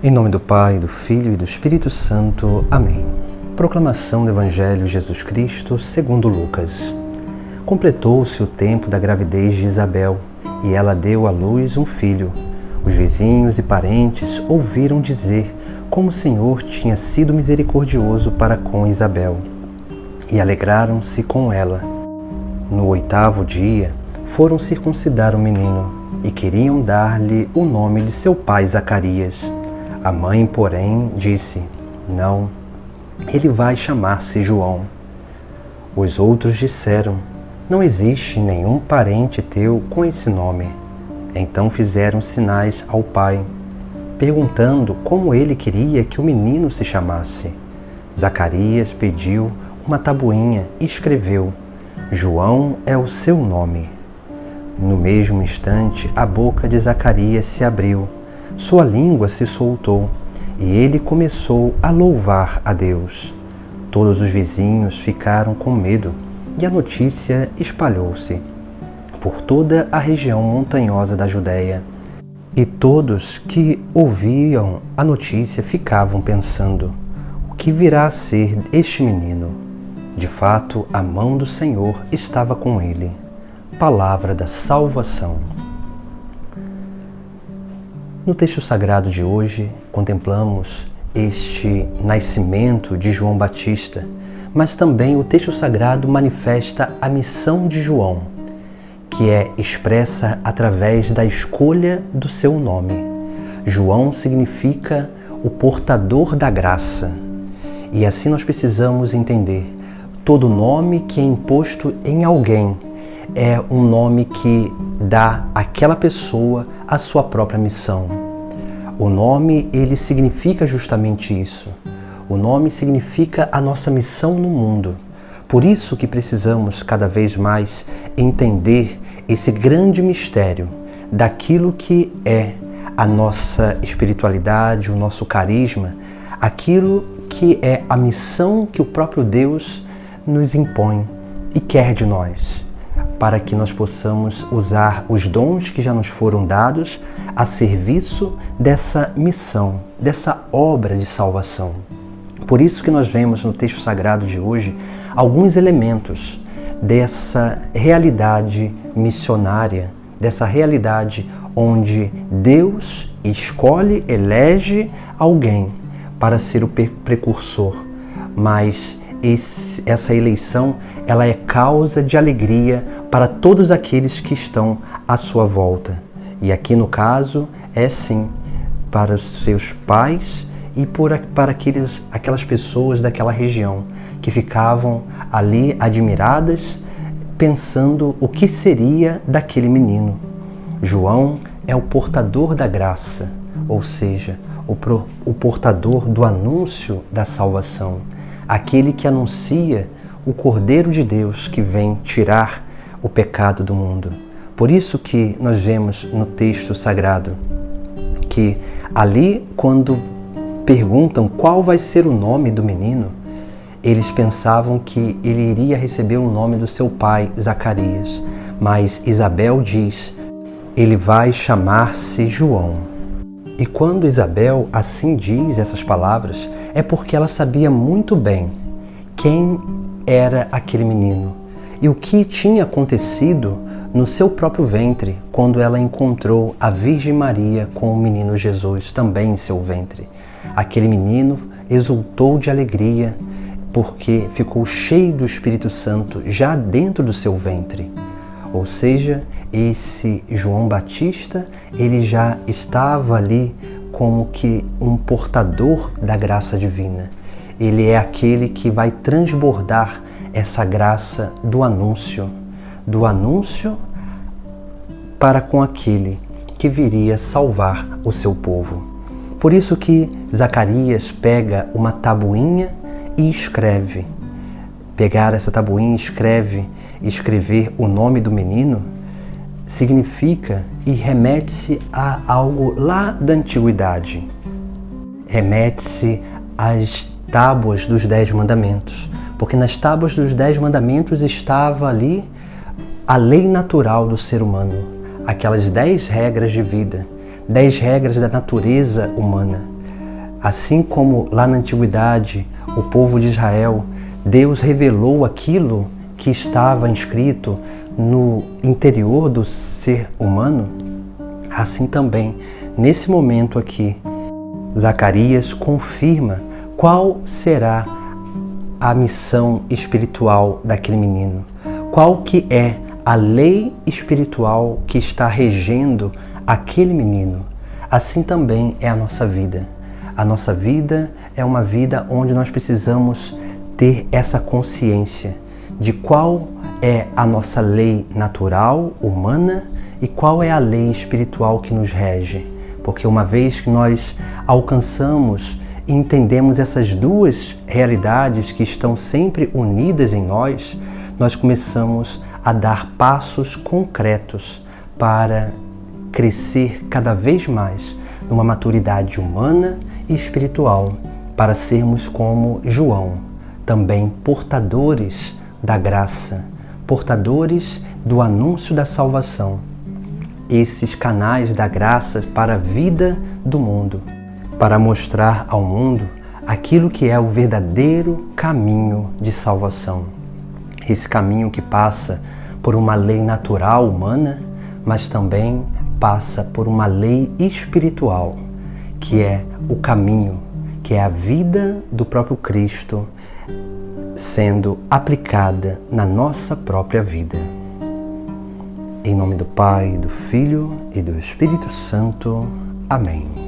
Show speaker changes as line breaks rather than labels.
Em nome do Pai, do Filho e do Espírito Santo. Amém. Proclamação do Evangelho de Jesus Cristo segundo Lucas. Completou-se o tempo da gravidez de Isabel, e ela deu à luz um filho. Os vizinhos e parentes ouviram dizer como o Senhor tinha sido misericordioso para com Isabel, e alegraram-se com ela. No 8º dia, foram circuncidar o menino, e queriam dar-lhe o nome de seu pai Zacarias. A mãe, porém, disse: Não, ele vai chamar-se João. Os outros disseram: Não existe nenhum parente teu com esse nome. Então fizeram sinais ao pai, perguntando como ele queria que o menino se chamasse. Zacarias pediu uma tabuinha e escreveu: João é o seu nome. No mesmo instante, a boca de Zacarias se abriu, sua língua se soltou, e ele começou a louvar a Deus. Todos os vizinhos ficaram com medo, e a notícia espalhou-se por toda a região montanhosa da Judéia. E todos que ouviam a notícia ficavam pensando: o que virá a ser este menino? De fato, a mão do Senhor estava com ele. Palavra da salvação. No texto sagrado de hoje, contemplamos este nascimento de João Batista, mas também o texto sagrado manifesta a missão de João, que é expressa através da escolha do seu nome. João significa o portador da graça, e assim nós precisamos entender: todo nome que é imposto em alguém é um nome que dá àquela pessoa a sua própria missão. O nome, ele significa justamente isso. O nome significa a nossa missão no mundo. Por isso que precisamos cada vez mais entender esse grande mistério daquilo que é a nossa espiritualidade, o nosso carisma, aquilo que é a missão que o próprio Deus nos impõe e quer de nós, para que nós possamos usar os dons que já nos foram dados a serviço dessa missão, dessa obra de salvação. Por isso que nós vemos no texto sagrado de hoje alguns elementos dessa realidade missionária, dessa realidade onde Deus escolhe, elege alguém para ser o precursor, mas essa eleição, ela é causa de alegria para todos aqueles que estão à sua volta. E aqui no caso é sim para os seus pais e para aquelas pessoas daquela região que ficavam ali admiradas, pensando o que seria daquele menino. João é o portador da graça, ou seja, o portador do anúncio da salvação, aquele que anuncia o Cordeiro de Deus que vem tirar o pecado do mundo. Por isso que nós vemos no texto sagrado que ali, quando perguntam qual vai ser o nome do menino, eles pensavam que ele iria receber o nome do seu pai, Zacarias. Mas Isabel diz: ele vai chamar-se João. E quando Isabel assim diz essas palavras, é porque ela sabia muito bem quem era aquele menino e o que tinha acontecido no seu próprio ventre quando ela encontrou a Virgem Maria com o menino Jesus também em seu ventre. Aquele menino exultou de alegria porque ficou cheio do Espírito Santo já dentro do seu ventre. Ou seja, esse João Batista, ele já estava ali como que um portador da graça divina. Ele é aquele que vai transbordar essa graça do anúncio para com aquele que viria salvar o seu povo. Por isso que Zacarias pega uma tabuinha e escreve. Pegar essa tabuinha e escrever o nome do menino significa e remete-se a algo lá da antiguidade. Remete-se às tábuas dos 10 mandamentos, porque nas tábuas dos 10 mandamentos estava ali a lei natural do ser humano, aquelas 10 regras de vida, 10 regras da natureza humana, Assim como lá na antiguidade, o povo de Israel, Deus revelou aquilo que estava inscrito no interior do ser humano, assim também, nesse momento aqui, Zacarias confirma qual será a missão espiritual daquele menino, qual que é a lei espiritual que está regendo aquele menino. Assim também é a nossa vida. A nossa vida é uma vida onde nós precisamos ter essa consciência de qual é a nossa lei natural, humana, e qual é a lei espiritual que nos rege. Porque uma vez que nós alcançamos e entendemos essas duas realidades que estão sempre unidas em nós, nós começamos a dar passos concretos para crescer cada vez mais numa maturidade humana e espiritual, para sermos como João, também portadores da graça, portadores do anúncio da salvação, esses canais da graça para a vida do mundo, para mostrar ao mundo aquilo que é o verdadeiro caminho de salvação. Esse caminho que passa por uma lei natural humana, mas também passa por uma lei espiritual, que é o caminho, que é a vida do próprio Cristo sendo aplicada na nossa própria vida. Em nome do Pai, do Filho e do Espírito Santo. Amém.